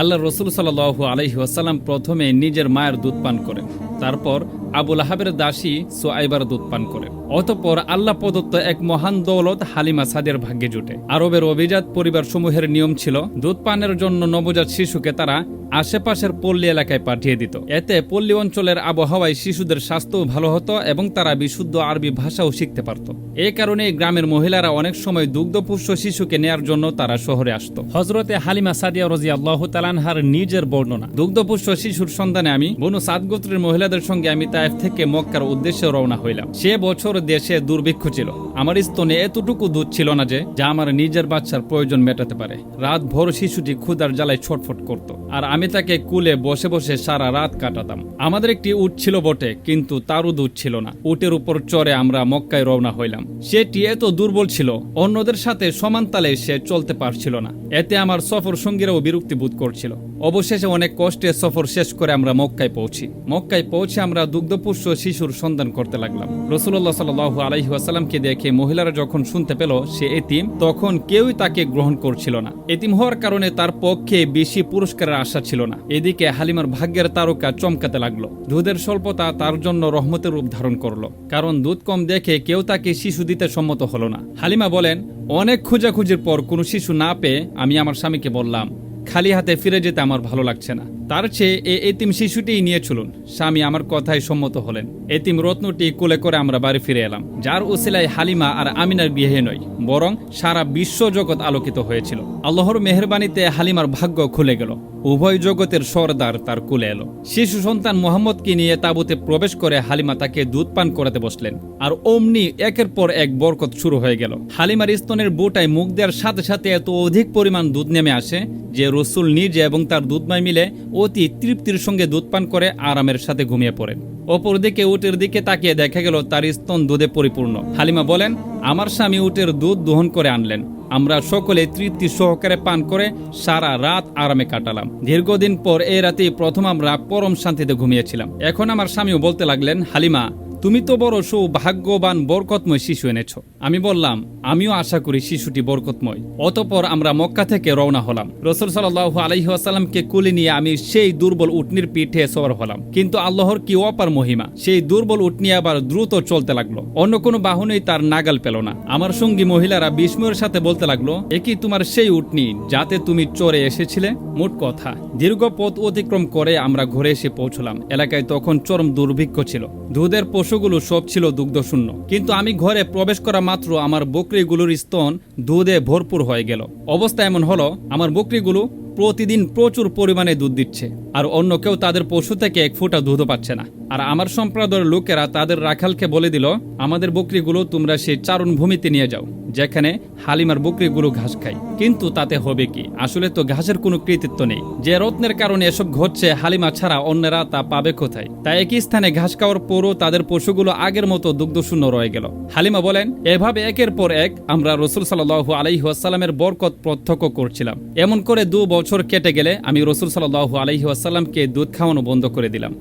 আল্লাহ রসুল সাল্লাল্লাহু আলাইহি ওয়াসাল্লাম প্রথমে নিজের মায়ের দুধ পান করেন, তারপর আবু লাহাবের দাসী সুআইবার দুধ পান করেন। অতঃপর আল্লাহ প্রদত্ত এক মহান দৌলত হালিমা সাদিয়ার ভাগ্যে জুটে। আরবের অভিজাত পরিবার সমূহের নিয়ম ছিল দুধ পানের জন্য নবজাত শিশুকে তারা আশেপাশের পল্লী এলাকায় পাঠিয়ে দিত। এতে পল্লী অঞ্চলের আবহাওয়ায় শিশুদের স্বাস্থ্যও ভালো হতো এবং তারা বিশুদ্ধ আরবি ভাষাও শিখতে পারত। এই কারণে গ্রামের মহিলারা অনেক সময় দুগ্ধপুষ্ট শিশুকে নেয়ার জন্য তারা শহরে আসত। হযরতে হালিমা সাদিয়া রাদিয়াল্লাহু তাআলা আনহার নিজের বর্ণনা, দুগ্ধপুষ্ট শিশুর সন্ধানে আমি বনু সাদ গোত্রের মহিলাদের সঙ্গে আমি তায়েফ থেকে মক্কার উদ্দেশ্যে রওনা হইলাম। সে বছর দেশে দুর্ভিক্ষ ছিল। আমার স্তনে এতটুকু দুধ ছিল না যে যা আমার নিজের বাচ্চার প্রয়োজন মেটাতে পারে। রাত ভোর শিশুটি ক্ষুধার জ্বালায় ছটফট করত, আর আমি তাকে কুলে বসে বসে সারা রাত কাটাতাম। আমাদের একটি উট ছিল বটে, কিন্তু তারও দুধ ছিল না। উটের উপর চড়ে আমরা মক্কায় রওনা হইলাম। সেটি এত দুর্বল ছিল, অন্যদের সাথে সমান তালে সে চলতে পারছিল না। এতে আমার সফর সঙ্গীরাও বিরক্তি বোধ করছিল। অবশেষে অনেক কষ্টে সফর শেষ করে আমরা মক্কায় পৌঁছি। মক্কায় পৌঁছে আমরা দুগ্ধপুষ্ট শিশুর সন্ধান করতে লাগলাম। রাসূলুল্লাহ সাল্লাল্লাহু আলাইহি ওয়াসাল্লামকে দেখে মহিলারা যখন শুনতে পেল সে এতিম, তখন কেউই তাকে গ্রহণ করছিল না। এতিম হওয়ার কারণে তার পক্ষে বেশি পুরস্কারের আশা ছিল না। এদিকে হালিমার ভাগ্যের তারকা চমকাতে লাগলো। দুধের স্বল্পতা তার জন্য রহমতের রূপ ধারণ করলো, কারণ দুধ কম দেখে কেউ তাকে শিশু দিতে সম্মত হলো না। হালিমা বলেন, অনেক খোঁজাখুঁজির পর কোনো শিশু না পেয়ে আমি আমার স্বামীকে বললাম, খালি হাতে ফিরে যেতে আমার ভালো লাগছে না, তার চেয়ে এই এতিম শিশুটিই নিয়ে চলুন। স্বামী আমার কথায় সম্মত হলেন। এতিম রত্নটি কোলে করে আমরা বাড়ি ফিরে এলাম, যার ওসিলায় হালিমা আর আমিনার বিয়ে নয়, বরং সারা বিশ্ব জগৎ আলোকিত হয়েছিল। আল্লাহর মেহেরবানিতে হালিমার ভাগ্য খুলে গেল। উভয় জগতের সরদার তার কুলে এলো। শিশু সন্তান মোহাম্মদকে নিয়ে তাঁবুতে প্রবেশ করে হালিমা তাকে দুধ পান করাতে বসলেন, আর অমনি একের পর এক বরকত শুরু হয়ে গেল। হালিমার স্তনের বুটায় মুখ দেওয়ার সাথে সাথে এত অধিক পরিমাণ দুধ নেমে আসে যে রসুল নিজে এবং তার দুধমাই মিলে অতি তৃপ্তির সঙ্গে দুধ পান করে আরামের সাথে ঘুমিয়ে পড়েন। অপরদিকে উটের দিকে তাকিয়ে দেখা গেল তার স্তন দুধে পরিপূর্ণ। হালিমা বলেন, আমার স্বামী উটের দুধ দোহন করে আনলেন। আমরা সকলে তৃপ্তি সহকারে পান করে সারা রাত আরামে কাটালাম। দীর্ঘদিন পর এই রাতেই প্রথম আমরা পরম শান্তিতে ঘুমিয়েছিলাম। এখন আমার স্বামীও বলতে লাগলেন, হালিমা, তুমি তো বড় সৌভাগ্যবান বরকতময় শিশু এনেছ। আমি বললাম, আমিও আশা করি শিশুটি বরকতময়। অতঃপর আমরা মক্কা থেকে রওনা হলাম। রাসূল সাল্লাল্লাহু আলাইহি ওয়াসাল্লামকে কোলে নিয়ে আমি সেই দুর্বল উটনির পিঠে সওয়ার হলাম। কিন্তু আল্লাহর কি অপার মহিমা, সেই দুর্বল উটনি আবার দ্রুত চলতে লাগলো। অন্য কোনো বাহনই তার নাগাল পেল না। আমার সঙ্গী মহিলারা বিস্ময়ের সাথে বলতে লাগলো, এ কি তোমার সেই উটনি যাতে তুমি চড়ে এসেছিলে? মোট কথা, দীর্ঘ পথ অতিক্রম করে আমরা ঘরে এসে পৌঁছলাম। এলাকায় তখন চরম দুর্ভিক্ষ ছিল। দুধের পশুগুলো সব ছিল দুগ্ধশূন্য। কিন্তু আমি ঘরে প্রবেশ করা মাত্র আমার বকরিগুলোর স্তন দুধে ভরপুর হয়ে গেল। অবস্থা এমন হলো, আমার বকরিগুলো প্রতিদিন প্রচুর পরিমাণে দুধ দিচ্ছে, আর অন্য কেউ তাদের পশু থেকে এক ফোঁটা দুধও পাচ্ছে না। আর আমার সম্প্রদায়ের লোকেরা তাদের রাখালকে বলে দিল, আমাদের বকরিগুলো তোমরা সেই চারণ ভূমিতে নিয়ে যাও, যেখানে হালিমার বকরিগুলো ঘাস খায়। কিন্তু তাতে হবে কি, আসলে তো ঘাসের কোনো কৃতিত্ব নেই। যে রত্নের কারণে এসব ঘটছে, হালিমা ছাড়া অন্যরা তা পাবে কোথায়? তাই একই স্থানে ঘাস খাওয়ার পরও তাদের পশুগুলো আগের মতো দুগ্ধশূন্য রয়ে গেল। হালিমা বলেন, এভাবে একের পর এক আমরা রাসূল সাল্লাল্লাহু আলাইহি ওয়াসাল্লামের বরকত প্রত্যক্ষ করছিলাম। এমন করে 2 বছর কেটে গেলে আমি রাসূল সাল্লাল্লাহু আলাইহি ওয়াসাল্লামকে দুধ খাওয়ানো বন্ধ করে দিলাম।